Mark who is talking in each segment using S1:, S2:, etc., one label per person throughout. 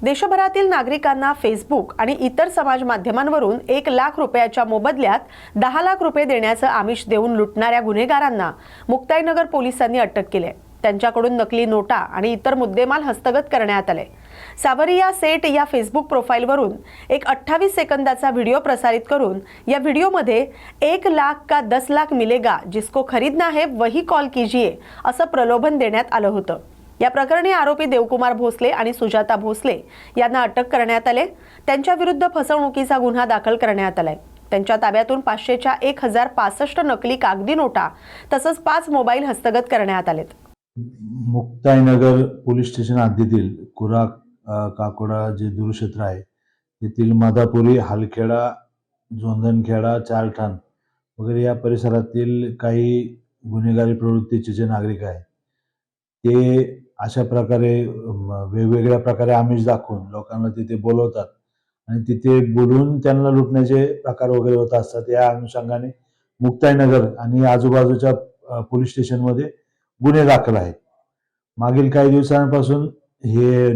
S1: देशभरातील नागरिकांना फेसबुक आणि इतर समाज माध्यमांवरून 1 लाख रुपयाच्या मोबदल्यात 10 लाख रुपये देण्याचं आमिष देऊन लुटणाऱ्या गुन्हेगारांना मुक्ताईनगर पोलिसांनी अटक केली आहे। त्यांच्याकडून नकली नोटा आणि इतर मुद्देमाल हस्तगत करण्यात आले। सावरिया सेठ या फेसबुक प्रोफाइलवरून एक 28 सेकंदाचा व्हिडिओ प्रसारित करून या व्हिडिओमध्ये 1 लाख का 10 लाख मिलेगा, जिसको खरीदना है वही कॉल कीजिए असं प्रलोभन देण्यात आलं होतं। या प्रकरणी आरोपी देवकुमार भोसले आणि सुजाता भोसले यांना अटक करण्यात आले। त्यांच्या विरुद्ध फसवणुकीचा गुन्हा दाखल करण्यात आलाय। त्यांच्या ताब्यातून 500च्या 1065 नकली कागदी नोटा तसंच 5 मोबाईल हस्तगत करण्यात आलेत।
S2: मुक्ताईनगर पोलीस स्टेशन हद्दीतील कुरा काकोडा जे दूरक्षेत्र आहे तेथील मादापुरी, हालखेडा, जोंधनखेडा, चारठाण वगैरे या परिसरातील काही गुन्हेगारी प्रवृत्तीचे जे नागरिक आहेत ते अशा प्रकारे वेगवेगळ्या प्रकारे आमिष दाखवून लोकांना तिथे बोलवतात आणि तिथे बोलून त्यांना लुटण्याचे प्रकार वगैरे होत असतात। या अनुषंगाने मुक्ताईनगर आणि आजूबाजूच्या पोलीस स्टेशनमध्ये गुन्हे दाखल आहेत। मागील काही दिवसांपासून हे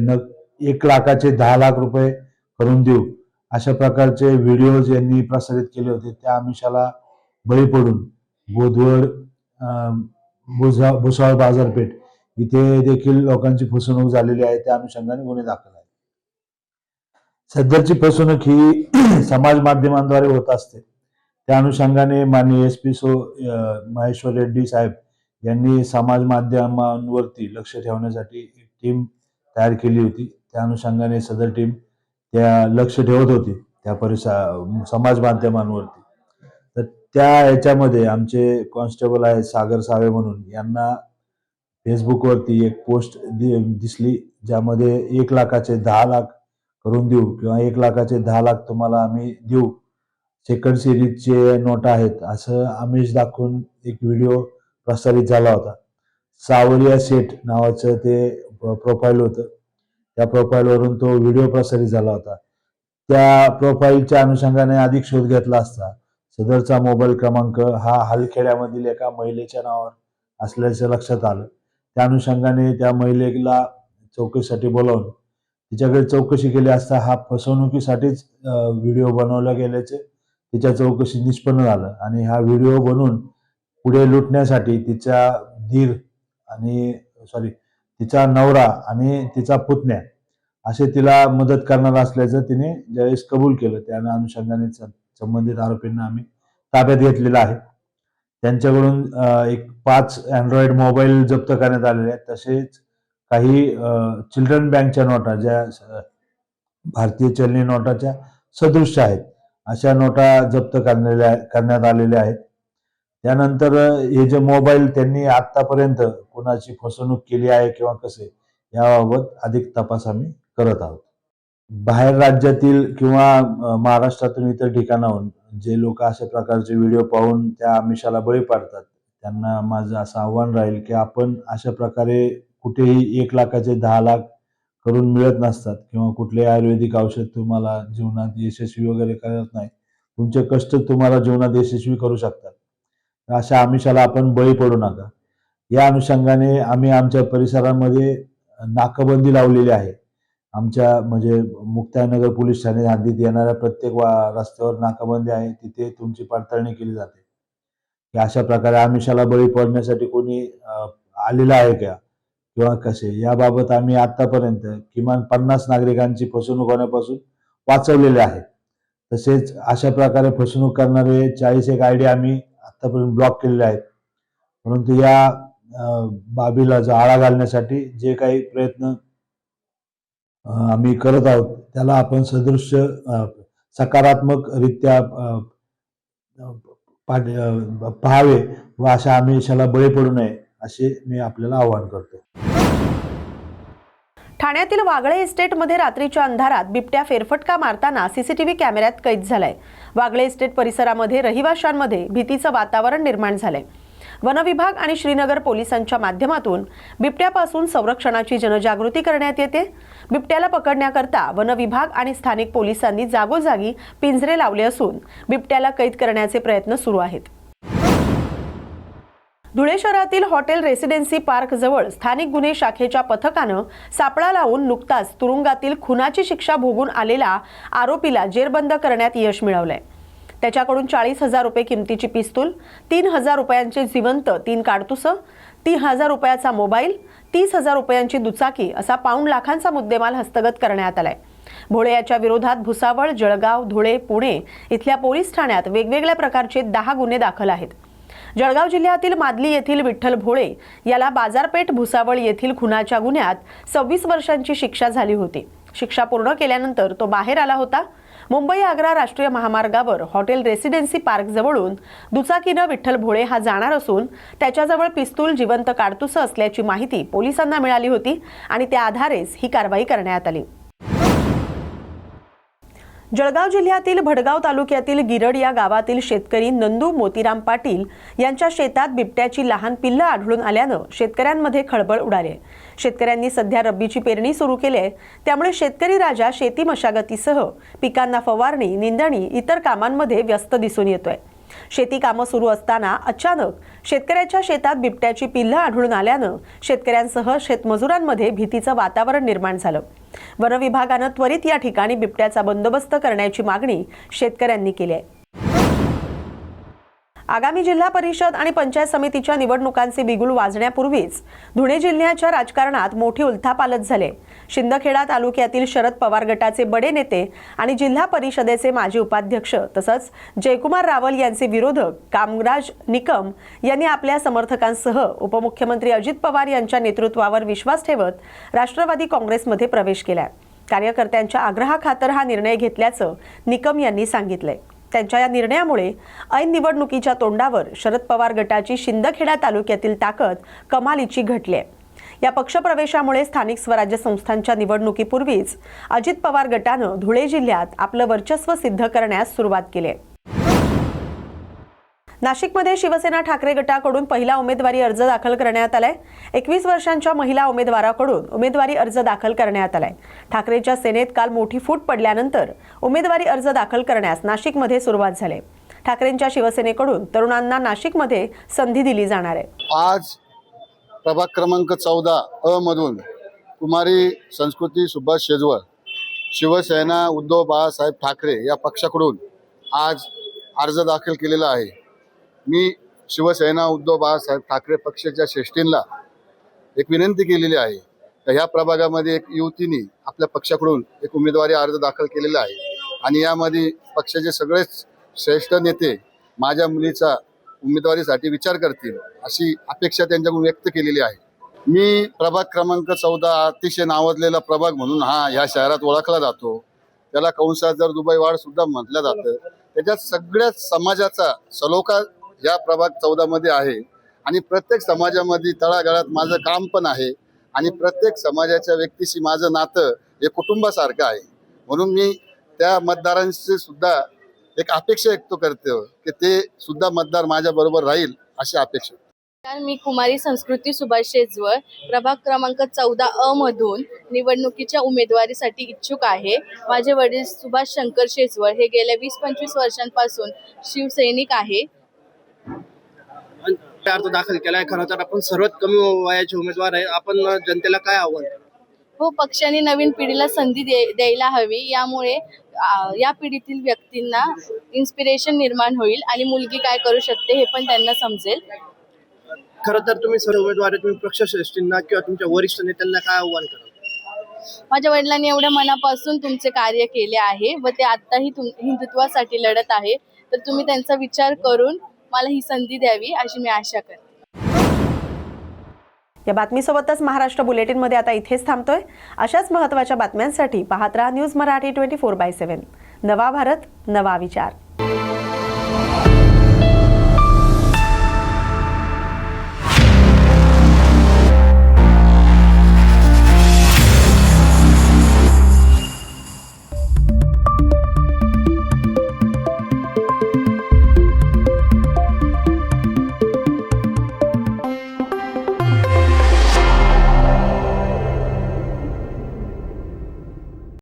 S2: 1 लाखाचे 10 लाख रुपये करून देऊ अशा प्रकारचे व्हिडिओज यांनी प्रसारित केले होते। त्या आमिषाला बळी पडून बोदवड, भुसावळ बाजारपेठ इथे देखील लोकांची फसवणूक झालेली आहे। त्या अनुषंगाने गुन्हे दाखल आहेत। सध्याची फसवणूक ही समाज माध्यमांद्वारे होत असते। त्या अनुषंगाने माननीय SP महेश्वर रेड्डी साहेब यांनी समाज माध्यमांवरती लक्ष ठेवण्यासाठी एक टीम तयार केली होती। त्या अनुषंगाने सदर टीम त्या लक्ष ठेवत होती त्या समाज माध्यमांवरती। तर त्या याच्यामध्ये आमचे कॉन्स्टेबल आहे सागर सावे म्हणून, यांना फेसबुकवरती एक पोस्ट दिसली ज्यामध्ये 1 लाखाचे 10 लाख करून देऊ किंवा 1 लाखाचे 10 लाख तुम्हाला आम्ही देऊ, सेकंड सिरीजचे नोटा आहेत असं आमिष दाखवून एक व्हिडिओ प्रसारित झाला होता। सावरिया सेठ नावाचं ते प्रोफाईल होतं। त्या प्रोफाईलवरून तो व्हिडिओ प्रसारित झाला होता। त्या प्रोफाईलच्या अनुषंगाने अधिक शोध घेतला असता सदरचा मोबाईल क्रमांक हा हालखेड्यामधील एका महिलेच्या नावावर असल्याचं लक्षात आलं। त्या अनुषंगाने त्या महिलेला चौकशीसाठी बोलावून तिच्याकडे चौकशी केली असता हा फसवणुकीसाठीच व्हिडिओ बनवला गेल्याचे तिच्या चौकशीत निष्पन्न झालं आणि हा व्हिडिओ बनवून पुढे लुटण्यासाठी तिचा नवरा आणि तिचा पुतण्या असे तिला मदत करणार असल्याचं तिने ज्यावेळेस कबूल केलं, त्या अनुषंगाने संबंधित आरोपींना आम्ही ताब्यात घेतलेला आहे। त्यांच्याकडून एक 5 अँड्रॉइड मोबाईल जप्त करण्यात आलेले आहेत। तसेच काही चिल्ड्रन बँकच्या नोटा ज्या भारतीय चलनी नोटाच्या सदृश आहेत अशा नोटा जप्त करण्यात आलेल्या आहेत। त्यानंतर हे जे मोबाईल त्यांनी आतापर्यंत कोणाची फसवणूक केली आहे किंवा कसे याबाबत अधिक तपास आम्ही करत आहोत। बाहेर राज्यातील किंवा महाराष्ट्रातून इतर ठिकाणाहून जे लोक अशा प्रकारचे व्हिडिओ पाहून त्या आमिषाला बळी पडतात त्यांना माझं असं आव्हान राहील की आपण अशा प्रकारे कुठेही 1 लाखाचे 10 लाख करून मिळत नसतात किंवा कुठलेही आयुर्वेदिक औषध तुम्हाला जीवनात यशस्वी वगैरे करत नाही, तुमचे कष्ट तुम्हाला जीवनात यशस्वी करू शकतात। अशा आमिषाला आपण बळी पडू नका। या अनुषंगाने आम्ही आमच्या परिसरामध्ये नाकाबंदी लावलेली आहे। आमच्या म्हणजे मुक्ताईनगर पोलीस ठाणे हद्दीत येणाऱ्या प्रत्येक रस्त्यावर नाकाबंदी आहे। तिथे तुमची पडताळणी केली जाते की अशा प्रकारे आमिषाला बळी पडण्यासाठी कोणी आलेला आहे का किंवा कसे, याबाबत आम्ही आतापर्यंत किमान 50 नागरिकांची फसवणूक होण्यापासून वाचवलेले आहे। तसेच अशा प्रकारे फसवणूक करणारे 41 आयडी आम्ही आतापर्यंत ब्लॉक केलेले आहेत। परंतु या बाबीला आळा घालण्यासाठी जे काही प्रयत्न आम्ही करत आहोत त्याला आपण सदृश्य सकारात्मकरित्या पाहावे व अशा आमिषाला बळी पडू नये असे मी आपल्याला आवाहन करतो।
S1: ठाण्यातील वागळे इस्टेटमध्ये रात्रीच्या अंधारात बिबट्या फेरफटका मारताना सीसीटीव्ही कॅमेऱ्यात कैद झालाय। वागळे इस्टेट परिसरामध्ये रहिवाशांमध्ये भीतीचं वातावरण निर्माण झालंय। वन विभाग आणि श्रीनगर पोलिसांच्या माध्यमातून बिबट्यापासून संरक्षणाची जनजागृती करण्यात येते। बिबट्याला पकडण्याकरता वन विभाग आणि स्थानिक पोलिसांनी जागोजागी पिंजरे लावले असून बिबट्याला कैद करण्याचे प्रयत्न सुरू आहेत। धुळे शहरातील हॉटेल रेसिडेन्सी पार्क जवळ स्थानिक गुन्हे शाखेच्या पथकानं सापळा लावून नुकताच तुरुंगातील खुनाची शिक्षा भोगून आलेला आरोपीला जेरबंद करण्यात यश मिळवलंय। त्याच्याकडून 40,000 रुपये किमतीची पिस्तूल, 3,000 रुपयांचे जिवंत 3 काडतुसं, 30,000 रुपयाचा मोबाईल, 30,000 रुपयांची दुचाकी असा पाऊण लाखांचा मुद्देमाल हस्तगत करण्यात आलाय। भोळे याच्या विरोधात भुसावळ, जळगाव, धुळे, पुणे इथल्या पोलीस ठाण्यात वेगवेगळ्या प्रकारचे 10 गुन्हे दाखल आहेत। जळगाव जिल्ह्यातील मादली येथील विठ्ठल भोळे याला बाजारपेठ भुसावळ येथील खुनाच्या गुन्ह्यात 26 वर्षांची शिक्षा झाली होती। शिक्षा पूर्ण केल्यानंतर तो बाहेर आला होता। मुंबई आग्रा राष्ट्रीय महामार्गावर हॉटेल रेसिडेन्सी पार्क जवळून दुचाकीनं विठ्ठल भोळे हा जाणार असून त्याच्याजवळ पिस्तूल, जिवंत काडतुसं असल्याची माहिती पोलिसांना मिळाली होती आणि त्या आधारेच ही कारवाई करण्यात आली। जळगाव जिल्ह्यातील भडगाव तालुक्यातील गिरड या गावातील शेतकरी नंदू मोतीराम पाटील यांच्या शेतात बिबट्याची लहान पिल्लं आढळून आल्यानं शेतकऱ्यांमध्ये खळबळ उडाली। शेतकऱ्यांनी सध्या रब्बीची पेरणी सुरू केली आहे, त्यामुळे शेतकरी राजा शेती मशागतीसह पिकांना फवारणी, निंदणी इतर कामांमध्ये व्यस्त दिसून येतोय। शेती कामं सुरू असताना अचानक शेतकऱ्याच्या शेतात बिबट्याची पिल्लं आढळून आल्यानं शेतकऱ्यांसह शेतमजुरांमध्ये भीतीचं वातावरण निर्माण झालं। वन विभागानं त्वरित या ठिकाणी बिबट्याचा बंदोबस्त करण्याची मागणी शेतकऱ्यांनी केली आहे। आगामी जिल्हा परिषद आणि पंचायत समितीच्या निवडणुकांचे बिगुल वाजण्यापूर्वीच धुळे जिल्ह्याच्या राजकारणात मोठी उलथापालथ झाली। शिंदखेडा तालुक्यातील शरद पवार गटाचे बडे नेते आणि जिल्हा परिषदेचे माजी उपाध्यक्ष तसंच जयकुमार रावल यांचे विरोधक कामराज निकम यांनी आपल्या समर्थकांसह उपमुख्यमंत्री अजित पवार यांच्या नेतृत्वावर विश्वास ठेवत राष्ट्रवादी काँग्रेसमध्ये प्रवेश केलाय। कार्यकर्त्यांच्या आग्रहाखातर हा निर्णय घेतल्याचं निकम यांनी सांगितलंय। त्यांच्या या निर्णयामुळे ऐन निवडणुकीच्या तोंडावर शरद पवार गटाची शिंदखेडा तालुक्यातील ताकद कमालीची घटली आहे। या पक्षप्रवेशामुळे स्थानिक स्वराज्य संस्थांच्या निवडणुकीपूर्वीच अजित पवार गटानं धुळे जिल्ह्यात आपलं वर्चस्व सिद्ध करण्यास सुरुवात केली आहे। नाशिकमध्ये शिवसेना ठाकरे गटाकडून पहिला उमेदवारी अर्ज दाखल करण्यात आलाय। 21 वर्षांच्या महिला उमेदवाराकडून उमेदवारी अर्ज दाखल करण्यात आलाय। ठाकरेच्या सेनेत काल मोठी फूट पडल्यानंतर उमेदवारी अर्ज दाखल करण्यास नाशिकमध्ये सुरुवात झाली। ठाकरेंच्या शिवसेनेकडून तरुणांना नाशिकमध्ये संधी दिली जाणार आहे।
S3: आज प्रभाग क्रमांक 14 अ मधून कुमारी संस्कृती सुभाष शेजवळ शिवसेना उद्धव बाळासाहेब ठाकरे या पक्षाकडून आज अर्ज दाखल केलेला आहे। मी शिवसेना उद्धव बाळासाहेब ठाकरे पक्षाच्या श्रेष्ठींना एक विनंती केलेली आहे तर ह्या प्रभागामध्ये एक युवतीने आपल्या पक्षाकडून एक उमेदवारी अर्ज दाखल केलेला आहे आणि यामध्ये पक्षाचे सगळेच श्रेष्ठ नेते माझ्या मुलीचा उमेदवारीसाठी विचार करतील अशी अपेक्षा त्यांच्याकडून व्यक्त केलेली आहे। मी प्रभाग क्रमांक 14 अतिशय नावाजलेला प्रभाग म्हणून ह्या शहरात ओळखला जातो। त्याला कंसात जर दुबई वाड सुद्धा म्हटलं जातं। त्याच्यात सगळ्याच समाजाचा सलोखा या प्रभाग 14 मध्ये आहे आणि प्रत्येक समाजामध्ये तळागाळात माझं काम पण आहे आणि प्रत्येक समाजाच्या व्यक्तीशी माझं नातं हे कुटुंबासारखं आहे। म्हणून मी त्या मतदारांशी सुद्धा एक अपेक्षा व्यक्त करतो की ते सुद्धा मतदार माझ्या बरोबर राहील अशी अपेक्षा।
S4: मी कुमारी संस्कृती सुभाष शेजवळ प्रभाग क्रमांक 14 अ मधून निवडणुकीच्या उमेदवारीसाठी इच्छुक आहे। माझे वडील सुभाष शंकर शेजवळ हे गेल्या 20-25 वर्षांपासून शिवसैनिक आहे।
S5: अर्ज दाखल केलाय। खरं तर आपण सर्वात कमी वयाचे उमेदवार आहे। आपण जनतेला काय आव्हान?
S4: हो, पक्षाने नवीन पिढीला संधी द्यायला हवी। यामुळे या पिढीतील व्यक्तींना इन्स्पिरेशन निर्माण होईल आणि मुलगी काय करू शकते हे पण त्यांना समजेल।
S5: खरं तर तुम्ही सर्व उमेदवार तुम्ही पक्षश्रेष्ठींना किंवा तुमच्या वरिष्ठ नेत्यांना काय आव्हान कराल?
S4: माझ्या वडिलांनी एवढ्या मनापासून तुमचे कार्य केले आहे व ते आत्ताही हिंदुत्वासाठी लढत आहे, तर तुम्ही त्यांचा विचार करून मला ही संधी द्यावी अशी मी आशा करते।
S1: या बातमीसोबतच महाराष्ट्र बुलेटिनमध्ये आता इथेच थांबतोय। अशाच महत्त्वाच्या बातम्यांसाठी पाहत रहा न्यूज मराठी 24/7। नवा भारत, नवा विचार।